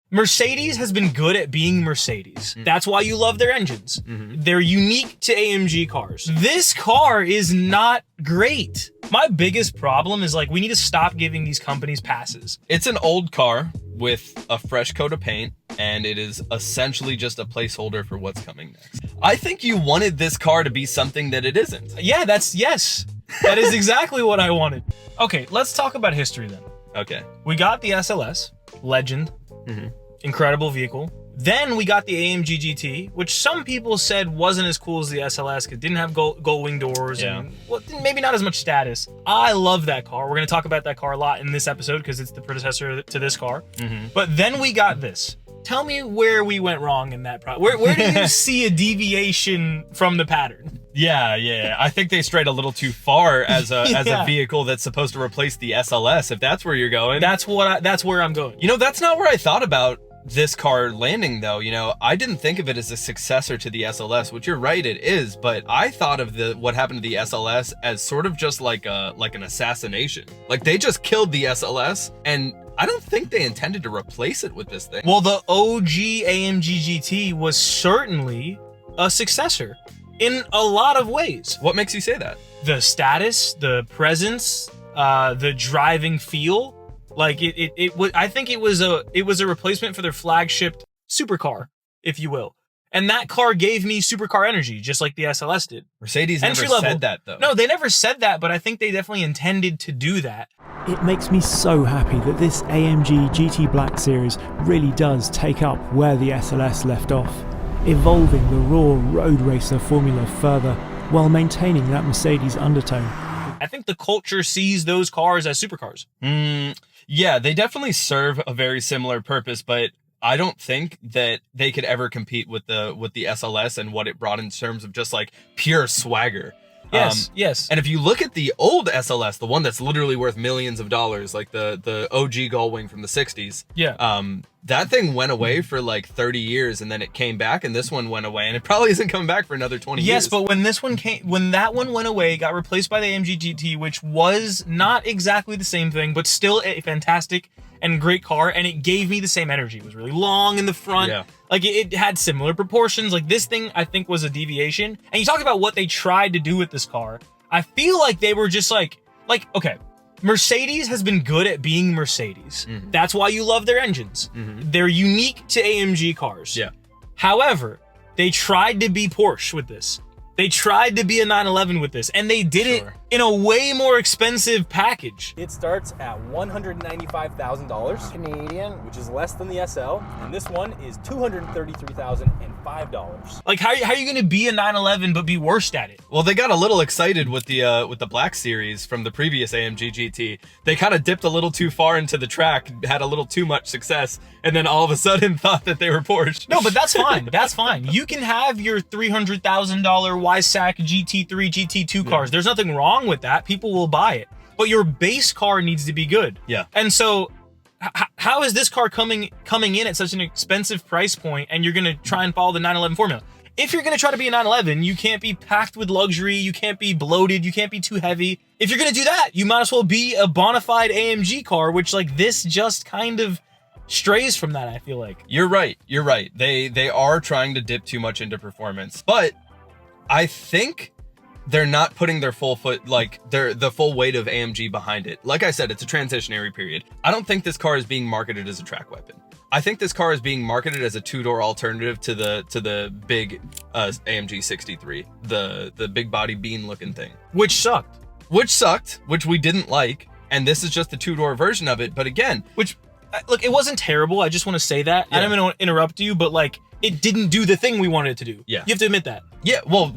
Mercedes has been good at being Mercedes. That's why you love their engines. They're unique to AMG cars. This car is not great. My biggest problem is like, we need to stop giving these companies passes. It's an old car with a fresh coat of paint, and it is essentially just a placeholder for what's coming next. I think you wanted this car to be something that it isn't. Yeah, yes. That is exactly what I wanted. Okay, let's talk about history then. Okay. We got the SLS, legend, incredible vehicle. Then we got the AMG GT, which some people said wasn't as cool as the SLS because it didn't have gold wing doors and well, maybe not as much status. I love that car. We're going to talk about that car a lot in this episode because it's the predecessor to this car. But then we got this. Tell me where we went wrong in that where do you see a deviation from the pattern? Yeah. I think they strayed a little too far as a vehicle that's supposed to replace the SLS, if that's where you're going. That's where I'm going. You know, that's not where I thought about this car landing though. You know, I didn't think of it as a successor to the SLS, which you're right, it is, but I thought of what happened to the SLS as sort of just like an assassination. Like they just killed the SLS, and I don't think they intended to replace it with this thing. Well, the OG AMG GT was certainly a successor in a lot of ways. What makes you say that? The status, the presence, the driving feel. Like I think it was a replacement for their flagship supercar, if you will. And that car gave me supercar energy, just like the SLS did. Mercedes never said that though. No, they never said that, but I think they definitely intended to do that. It makes me so happy that this AMG GT Black Series really does take up where the SLS left off, evolving the raw road racer formula further while maintaining that Mercedes undertone. I think the culture sees those cars as supercars. Yeah, they definitely serve a very similar purpose, but I don't think that they could ever compete with the SLS and what it brought in terms of just like pure swagger. Yes. And if you look at the old SLS, the one that's literally worth millions of dollars, like the OG gull-wing from the 60s. Yeah. That thing went away for like 30 years and then it came back, and this one went away and it probably isn't coming back for another 20 years. Yes, but when that one went away, it got replaced by the AMG GT, which was not exactly the same thing, but still a fantastic and great car, and it gave me the same energy. It was really long in the front. Yeah. Like it had similar proportions. Like this thing, I think, was a deviation. And you talk about what they tried to do with this car. I feel like they were just like, okay, Mercedes has been good at being Mercedes. That's why you love their engines. They're unique to AMG cars. Yeah. However, they tried to be Porsche with this. They tried to be a 911 with this, and they did it in a way more expensive package. It starts at $195,000 Canadian, which is less than the SL, and this one is $233,005. Like, how are you going to be a 911 but be worse at it? Well, they got a little excited with the Black Series from the previous AMG GT. They kind of dipped a little too far into the track, had a little too much success, and then all of a sudden thought that they were Porsche. No, but that's fine. That's fine. You can have your $300,000 YSAC GT3, GT2 cars. There's nothing wrong with that. People will buy it. But your base car needs to be good. Yeah. And so how is this car coming in at such an expensive price point, and you're going to try and follow the 911 formula? If you're going to try to be a 911, you can't be packed with luxury, you can't be bloated, you can't be too heavy. If you're going to do that, you might as well be a bona fide AMG car, which like this just kind of strays from that, I feel like. You're right. They are trying to dip too much into performance, but I think they're not putting their full the full weight of AMG behind it. Like I said, it's a transitionary period. I don't think this car is being marketed as a track weapon. I think this car is being marketed as a two-door alternative to the big AMG 63, the big body bean looking thing. Which sucked, which we didn't like, and this is just the two-door version of it. But again, look, it wasn't terrible. I just want to say that. Yeah. I don't want to interrupt you, but like, it didn't do the thing we wanted it to do. Yeah. You have to admit that. Yeah, well,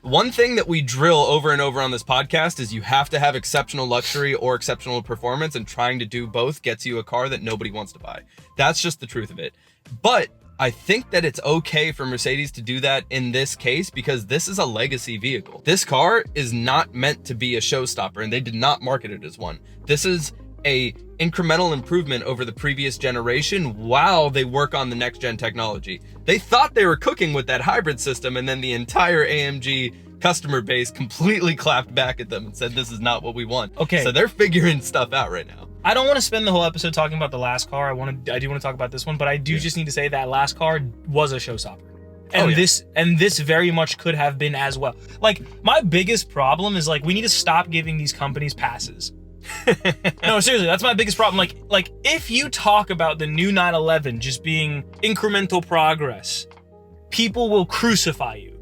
one thing that we drill over and over on this podcast is you have to have exceptional luxury or exceptional performance, and trying to do both gets you a car that nobody wants to buy. That's just the truth of it. But I think that it's okay for Mercedes to do that in this case because this is a legacy vehicle. This car is not meant to be a showstopper, and they did not market it as one. This is a incremental improvement over the previous generation while they work on the next gen technology. They thought they were cooking with that hybrid system, and then the entire AMG customer base completely clapped back at them and said, this is not what we want. Okay. So they're figuring stuff out right now. I don't want to spend the whole episode talking about the last car. I do want to talk about this one, but I do just need to say that last car was a showstopper. And this very much could have been as well. Like, my biggest problem is, like, we need to stop giving these companies passes. No, seriously, that's my biggest problem. Like if you talk about the new 911 just being incremental progress, people will crucify you.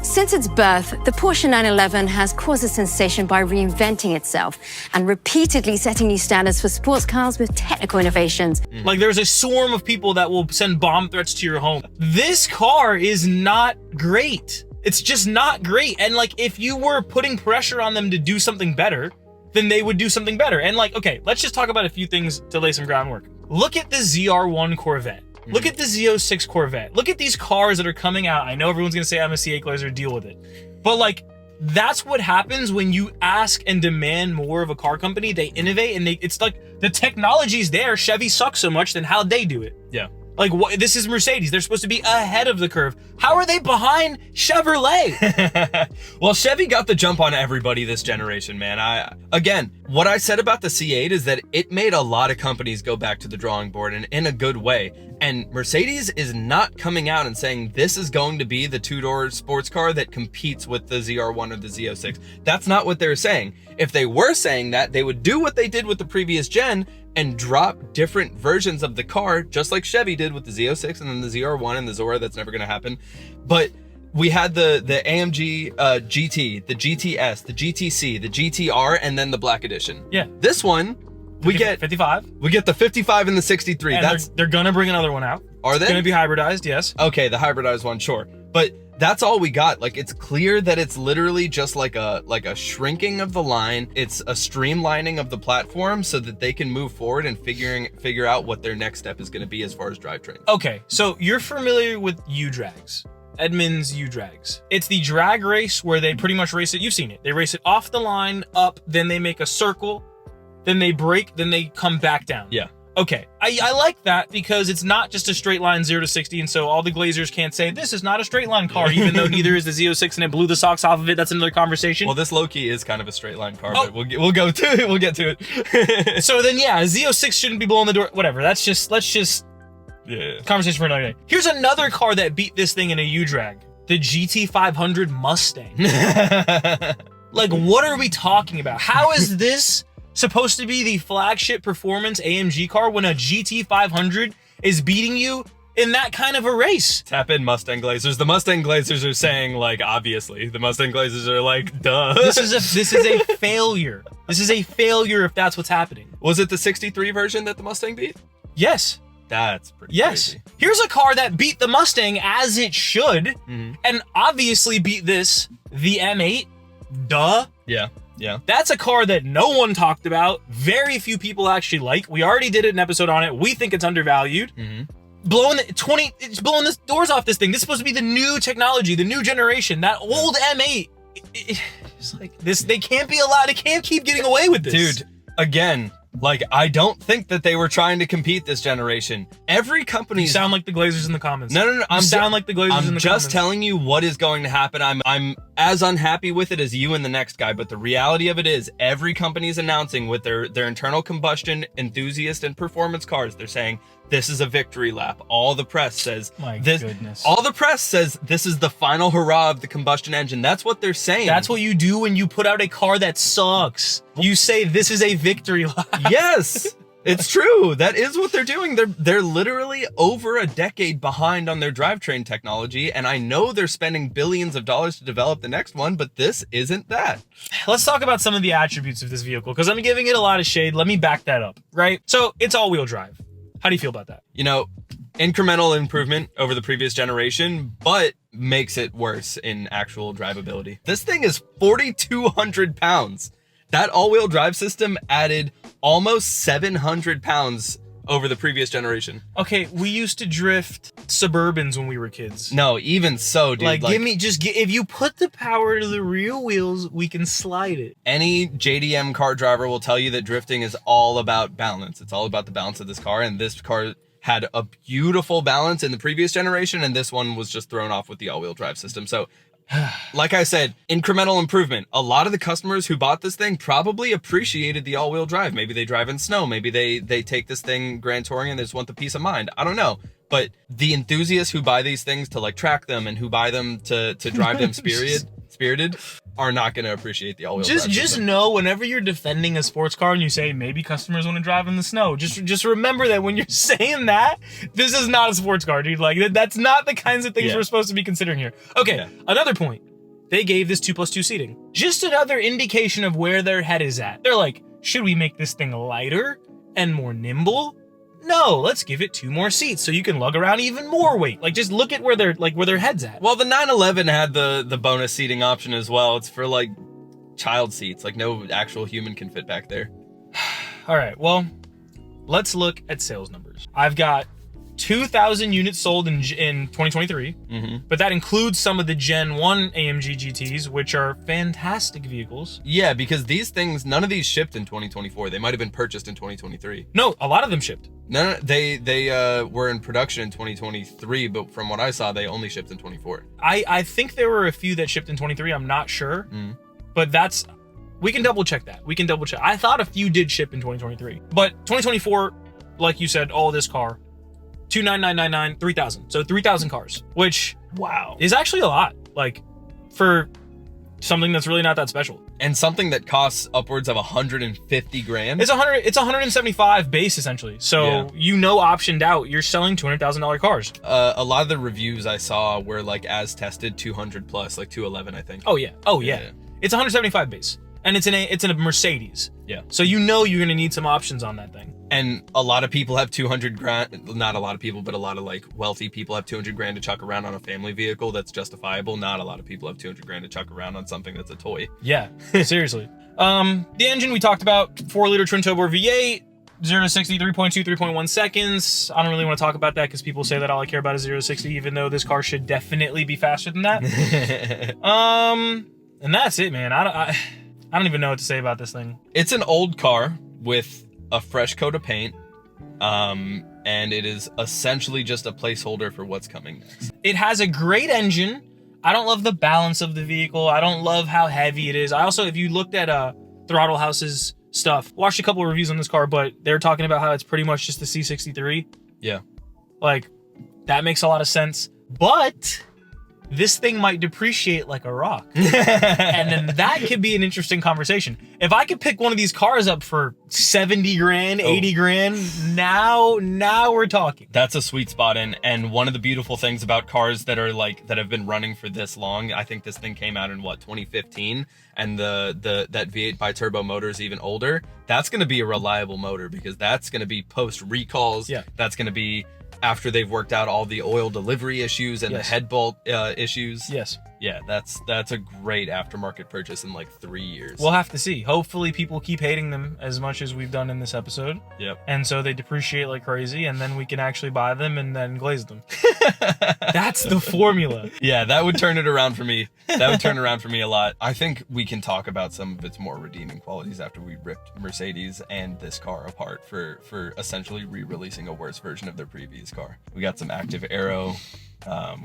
Since its birth, the Porsche 911 has caused a sensation by reinventing itself and repeatedly setting new standards for sports cars with technical innovations. Like, there's a swarm of people that will send bomb threats to your home. This car is not great. It's just not great. And like, if you were putting pressure on them to do something better, then they would do something better. And like, okay, let's just talk about a few things to lay some groundwork. Look at the ZR1 Corvette. Look at the Z06 Corvette. Look at these cars that are coming out. I know everyone's gonna say I'm a C8 Glazer, deal with it. But like, that's what happens when you ask and demand more of a car company. They innovate and it's like, the technology's there. Chevy sucks so much, then how'd they do it? Yeah. Like, what? This is Mercedes. They're supposed to be ahead of the curve. How are they behind Chevrolet? Well, Chevy got the jump on everybody this generation, man. Again, what I said about the C8 is that it made a lot of companies go back to the drawing board, and in a good way. And Mercedes is not coming out and saying this is going to be the two-door sports car that competes with the ZR1 or the Z06. That's not what they're saying. If they were saying that, they would do what they did with the previous gen and drop different versions of the car, just like Chevy did with the Z06 and then the ZR1 and the Zora. That's never going to happen. But we had the AMG GT, the GTS, the GTC, the GTR, and then the Black Edition. Yeah. This one, we get 55. We get the 55 and the 63. And they're gonna bring another one out. Are they? It's gonna be hybridized, yes. Okay, the hybridized one, sure. But that's all we got. Like, it's clear that it's literally just like a shrinking of the line. It's a streamlining of the platform so that they can move forward and figure out what their next step is going to be as far as drivetrain. Okay, so you're familiar with U-Drags. Edmunds U-Drags. It's the drag race where they pretty much race it. You've seen it. They race it off the line, up, then they make a circle, then they brake, then they come back down. Yeah. Okay, I like that because it's not just a straight line 0 to 60, and so all the Glazers can't say this is not a straight line car, even though neither is the Z06 and it blew the socks off of it. That's another conversation. Well, this low-key is kind of a straight line car, but we'll get to it. So then, yeah, Z06 shouldn't be blowing the door. Whatever. Let's just conversation for another day. Here's another car that beat this thing in a U-Drag: the GT500 Mustang. Like, what are we talking about? How is this supposed to be the flagship performance AMG car when a GT500 is beating you in that kind of a race? Tap in Mustang Glazers. The Mustang Glazers are saying, like, obviously. The Mustang Glazers are like, duh. This is a failure. This is a failure if that's what's happening. Was it the 63 version that the Mustang beat? Yes. That's pretty crazy. Here's a car that beat the Mustang as it should, and obviously beat this, the M8. Duh. Yeah. Yeah. That's a car that no one talked about. Very few people actually like. We already did an episode on it. We think it's undervalued. It's blowing the doors off this thing. This is supposed to be the new technology, the new generation. That old M8. It's like this. They can't be allowed. They can't keep getting away with this. Dude, again, like, I don't think that they were trying to compete this generation. Every company. You sound like the Glazers in the comments. No. You sound like the Glazers in the comments. I'm just telling you what is going to happen. I'm as unhappy with it as you and the next guy, but the reality of it is every company is announcing with their internal combustion enthusiast and performance cars, they're saying this is a victory lap. All the press says goodness. All the press says this is the final hurrah of the combustion engine. That's what they're saying. That's what you do when you put out a car that sucks. You say this is a victory lap. Yes. It's true. That is what they're doing. They're literally over a decade behind on their drivetrain technology, and I know they're spending billions of dollars to develop the next one, but this isn't that. Let's talk about some of the attributes of this vehicle, because I'm giving it a lot of shade. Let me back that up, right? So it's all-wheel drive. How do you feel about that? You know, incremental improvement over the previous generation, but makes it worse in actual drivability. This thing is 4,200 pounds. That all-wheel drive system added almost 700 pounds over the previous generation. Okay, we used to drift Suburbans when we were kids. No, even so, dude. Like if you put the power to the rear wheels, we can slide it. Any JDM car driver will tell you that drifting is all about balance. It's all about the balance of this car, and this car had a beautiful balance in the previous generation, and this one was just thrown off with the all-wheel drive system. So Like I said, incremental improvement. A lot of the customers who bought this thing probably appreciated the all-wheel drive. Maybe they drive in snow. Maybe they take this thing Grand Touring and they just want the peace of mind. I don't know. But the enthusiasts who buy these things to like track them and who buy them to drive them spirited are not going to appreciate the all-wheel drive. Just know whenever you're defending a sports car and you say maybe customers want to drive in the snow, just remember that when you're saying that, this is not a sports car, dude. Like that's not the kinds of things we're supposed to be considering here. Okay, another point. They gave this 2+2 seating. Just another indication of where their head is at. They're like, should we make this thing lighter and more nimble? No, let's give it 2 more seats so you can lug around even more weight. Like, just look at where their head's at. Well, the 911 had the bonus seating option as well. It's for like child seats. Like no actual human can fit back there. All right, well, let's look at sales numbers. I've got 2,000 units sold in 2023, but that includes some of the Gen 1 AMG GTs, which are fantastic vehicles. Yeah, because these things, none of these shipped in 2024. They might have been purchased in 2023. No, a lot of them shipped. No, they were in production in 2023, but from what I saw, they only shipped in 24. I think there were a few that shipped in 23. I'm not sure, but we can double check that. I thought a few did ship in 2023, but 2024, like you said, all this car, 2,999, 3,000. So 3,000 cars, which is actually a lot. Like for something that's really not that special. And something that costs upwards of 150 grand. It's 175 base essentially. So optioned out, you're selling $200,000 cars. A lot of the reviews I saw were like as tested 200 plus, like 211, I think. Oh yeah. It's 175 base. And it's in a Mercedes. Yeah. So you're gonna need some options on that thing. And a lot of people have 200 grand, not a lot of people, but a lot of like wealthy people have 200 grand to chuck around on a family vehicle that's justifiable. Not a lot of people have 200 grand to chuck around on something that's a toy. Yeah, seriously. The engine we talked about, 4-liter twin turbo V8, 0 to 60, 3.2, 3.1 seconds. I don't really want to talk about that because people say that all I care about is 0 to 60, even though this car should definitely be faster than that. And that's it, man. I don't even know what to say about this thing. It's an old car with a fresh coat of paint, and it is essentially just a placeholder for what's coming next. It has a great engine. I don't love the balance of the vehicle. I don't love how heavy it is. I also, if you looked at Throttle House's stuff, watched a couple of reviews on this car, but they're talking about how it's pretty much just the C63. Yeah. Like, that makes a lot of sense. But this thing might depreciate like a rock. And then that could be an interesting conversation. If I could pick one of these cars up for 70 grand, 80 grand, now we're talking. That's a sweet spot. And one of the beautiful things about cars that are like, that have been running for this long, I think this thing came out in 2015, and that V8 bi-turbo motor is even older. That's going to be a reliable motor because that's going to be post recalls. Yeah. That's going to be after they've worked out all the oil delivery issues and the head bolt issues. Yes. Yeah, that's a great aftermarket purchase in like 3 years. We'll have to see. Hopefully people keep hating them as much as we've done in this episode. Yep. And so they depreciate like crazy, and then we can actually buy them and then glaze them. That's the formula. Yeah, that would turn it around for me. That would turn around for me a lot. I think we can talk about some of its more redeeming qualities after we ripped Mercedes and this car apart for essentially re-releasing a worse version of their previous car. We got some active aero.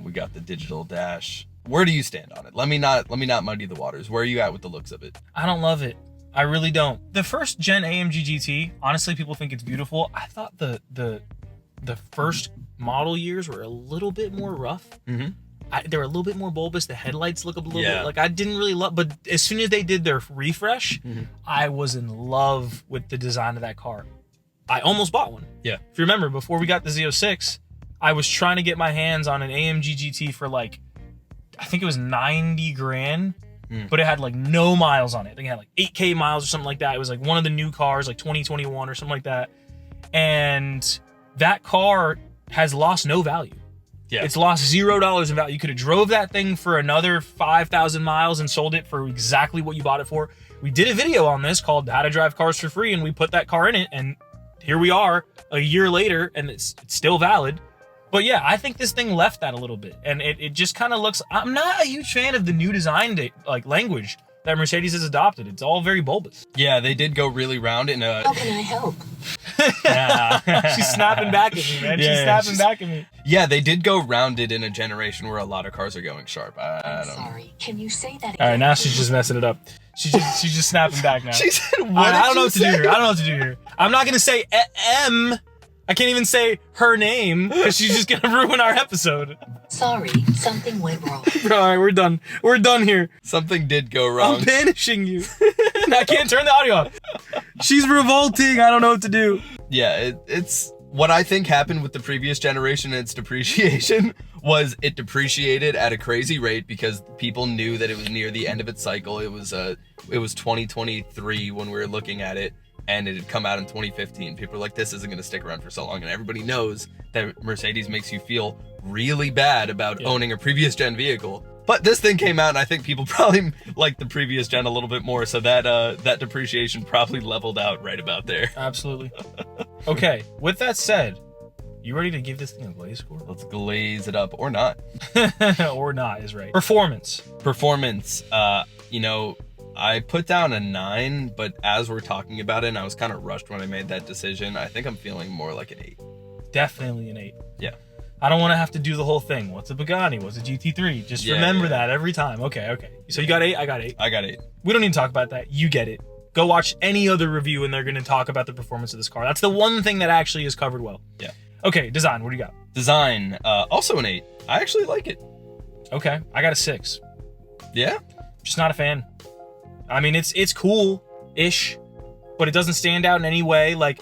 We got the digital dash. Where do you stand on it? Let me not muddy the waters. Where are you at with the looks of it? I don't love it. I really don't. The first gen AMG GT, honestly, people think it's beautiful. I thought the first model years were a little bit more rough. Mm-hmm. They were a little bit more bulbous. The headlights look a little bit like, I didn't really love, but as soon as they did their refresh, I was in love with the design of that car. I almost bought one. Yeah. If you remember, before we got the Z06, I was trying to get my hands on an AMG GT for like, I think it was 90 grand, but it had like no miles on it. I think it had like 8K miles or something like that. It was like one of the new cars, like 2021 or something like that. And that car has lost no value. Yeah. It's lost $0 in value. You could have drove that thing for another 5,000 miles and sold it for exactly what you bought it for. We did a video on this called How to Drive Cars for Free, and we put that car in it, and here we are a year later, and it's still valid. But yeah, I think this thing left that a little bit, and it just kind of looks, I'm not a huge fan of the new design language that Mercedes has adopted. It's all very bulbous. Yeah, they did go really round in a... How can I help? Yeah. She's snapping back at me, man. She's snapping back at me. Yeah, they did go rounded in a generation where a lot of cars are going sharp. I don't know. Sorry, can you say that again? All right, now she's just messing it up. She's just snapping back now. She said, what I don't know what to do say? here. I don't know what to do here. I'm not gonna say M. I can't even say her name because she's just gonna ruin our episode. Sorry, something went wrong. All right, we're done. We're done here. Something did go wrong. I'm banishing you. I can't turn the audio off. She's revolting. I don't know what to do. Yeah, it's what I think happened with the previous generation and its depreciation was it depreciated at a crazy rate because people knew that it was near the end of its cycle. It was 2023 when we were looking at it, and it had come out in 2015. People were like, this isn't going to stick around for so long. And everybody knows that Mercedes makes you feel really bad about owning a previous gen vehicle. But this thing came out, and I think people probably like the previous gen a little bit more, so that depreciation probably leveled out right about there. Absolutely. Okay, with that said, you ready to give this thing a glaze score? Let's glaze it up, or not. Or not is right. Performance. I put down a 9, but as we're talking about it, and I was kind of rushed when I made that decision, I think I'm feeling more like an 8. Definitely an 8. Yeah. I don't want to have to do the whole thing. What's a Pagani? What's a GT3? Just remember that every time. Okay. So you got 8, I got 8. I got 8. We don't need to talk about that. You get it. Go watch any other review and they're going to talk about the performance of this car. That's the one thing that actually is covered well. Yeah. Okay, design. What do you got? Design, also an 8. I actually like it. Okay, I got a 6. Yeah? Just not a fan. I mean, it's cool-ish, but it doesn't stand out in any way. Like,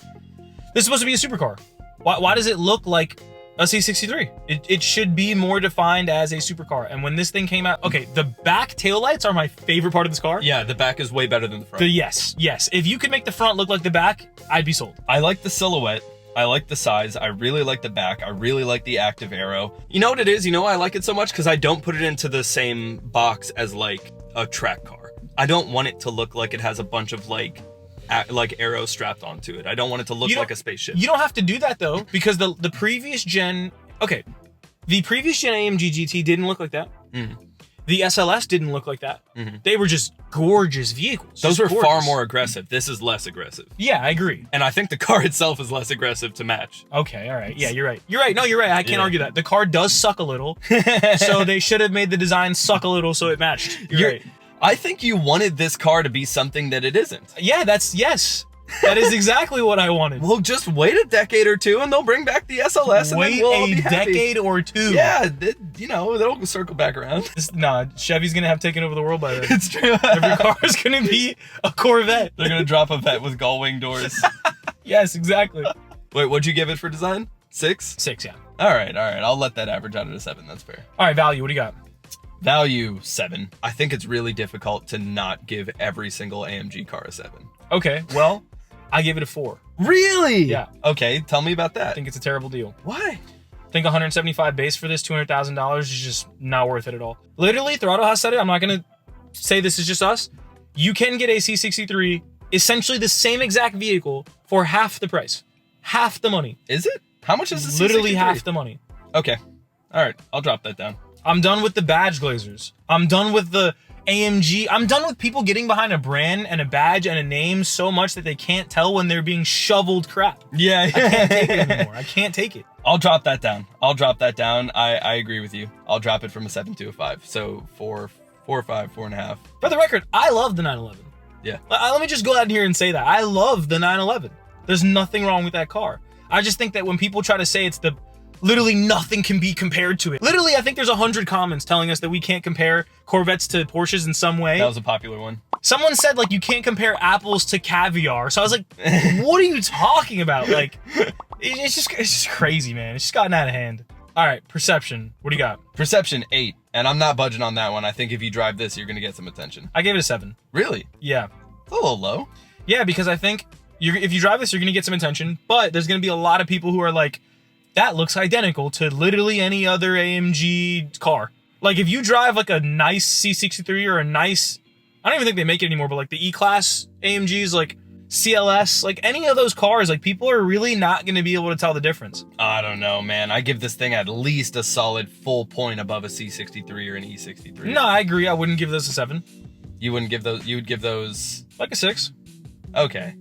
this is supposed to be a supercar. Why does it look like a C63? It should be more defined as a supercar. And when this thing came out, okay, the back taillights are my favorite part of this car. Yeah, the back is way better than the front. Yes. If you could make the front look like the back, I'd be sold. I like the silhouette. I like the size. I really like the back. I really like the active arrow. You know what it is? You know why I like it so much? Because I don't put it into the same box as like a track car. I don't want it to look like it has a bunch of like arrows strapped onto it. I don't want it to look like a spaceship. You don't have to do that though, because the previous gen, the previous gen AMG GT didn't look like that. Mm-hmm. The SLS didn't look like that. Mm-hmm. They were just gorgeous vehicles. Those were gorgeous. far more aggressive. This is less aggressive. Yeah, I agree. And I think the car itself is less aggressive to match. Okay, all right. Yeah, you're right. No, you're right. I can't argue that. The car does suck a little. So they should have made the design suck a little so it matched. You're right. I think you wanted this car to be something that it isn't. Yeah, yes. That is exactly what I wanted. Well, just wait a decade or two and they'll bring back the SLS and wait then we'll all be a happy. decade or two. Yeah, they'll circle back around. Chevy's gonna have taken over the world by then. It's true. Every car is gonna be a Corvette. They're gonna drop a vet with gull wing doors. Yes, exactly. Wait, what'd you give it for design? 6? 6, yeah. All right. I'll let that average out at a 7. That's fair. All right, value. What do you got? Value 7. I think it's really difficult to not give every single AMG car a 7. Okay, well, I give it a 4. Really? Yeah. Okay, tell me about that. I think it's a terrible deal. Why? I think 175 base for this, $200,000 is just not worth it at all. Literally, Throttle has said it. I'm not gonna say this is just us. You can get a C63, essentially the same exact vehicle, for half the price, half the money. Is it? How much is this? Literally half the money. Okay. All right, I'll drop that down. I'm done with the badge glazers. I'm done with the AMG. I'm done with people getting behind a brand and a badge and a name so much that they can't tell when they're being shoveled crap. Yeah. I can't take it anymore. I can't take it. I'll drop that down. I agree with you. I'll drop it from a 7 to a 5. So 4 or 5, 4.5. For the record, I love the 911. Yeah. Let me just go out here and say that. I love the 911. There's nothing wrong with that car. I just think that when people try to say it's the literally nothing can be compared to it. Literally, I think there's 100 comments telling us that we can't compare Corvettes to Porsches in some way. That was a popular one. Someone said, like, you can't compare apples to caviar. So I was like, what are you talking about? Like, it's just crazy, man. It's just gotten out of hand. All right, perception. What do you got? Perception 8. And I'm not budging on that one. I think if you drive this, you're going to get some attention. I gave it a 7. Really? Yeah. It's a little low. Yeah, because I think if you drive this, you're going to get some attention. But there's going to be a lot of people who are like, that looks identical to literally any other AMG car. Like, if you drive like a nice C63 or a nice, I don't even think they make it anymore, but like the E-Class AMGs, like CLS, like any of those cars, like people are really not going to be able to tell the difference. I don't know, man. I give this thing at least a solid full point above a C63 or an E63. No, I agree. I wouldn't give this a 7. You wouldn't give those, you would give those Like a 6. Okay.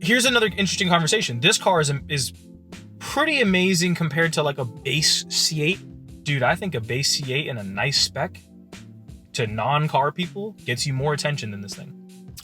here's another interesting conversation. This car is pretty amazing compared to like a base C8. Dude, I think a base C8 and a nice spec to non-car people gets you more attention than this thing.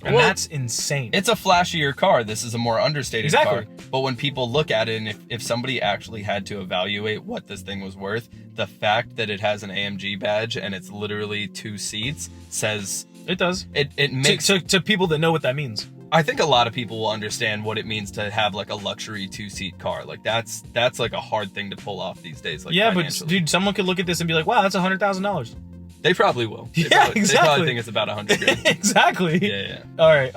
And that's insane. It's a flashier car. This is a more understated Exactly. car. But when people look at it, and if somebody actually had to evaluate what this thing was worth, the fact that it has an AMG badge and it's literally 2 seats says... It does. It makes... To people that know what that means. I think a lot of people will understand what it means to have like a luxury 2-seat car. Like that's like a hard thing to pull off these days. Like, yeah, but dude, someone could look at this and be like, wow, that's $100,000. They probably will. Exactly. They probably think it's about $100,000. Exactly. Yeah. All right.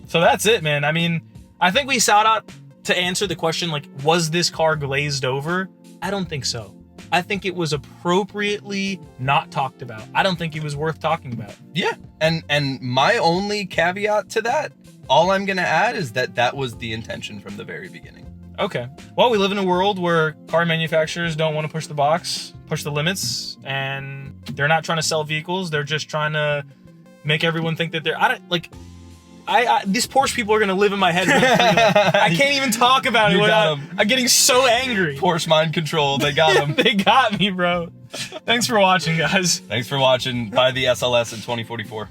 So that's it, man. I mean, I think we sought out to answer the question, like, was this car glazed over? I don't think so. I think it was appropriately not talked about. I don't think it was worth talking about. Yeah. And my only caveat to that, all I'm going to add is that was the intention from the very beginning. Okay. Well, we live in a world where car manufacturers don't want to push the box, push the limits, and they're not trying to sell vehicles. They're just trying to make everyone think that they're... these Porsche people are going to live in my head. I can't even talk about it without... I'm getting so angry. Porsche mind control. They got them. They got me, bro. Thanks for watching, guys. Thanks for watching. Buy the SLS in 2044.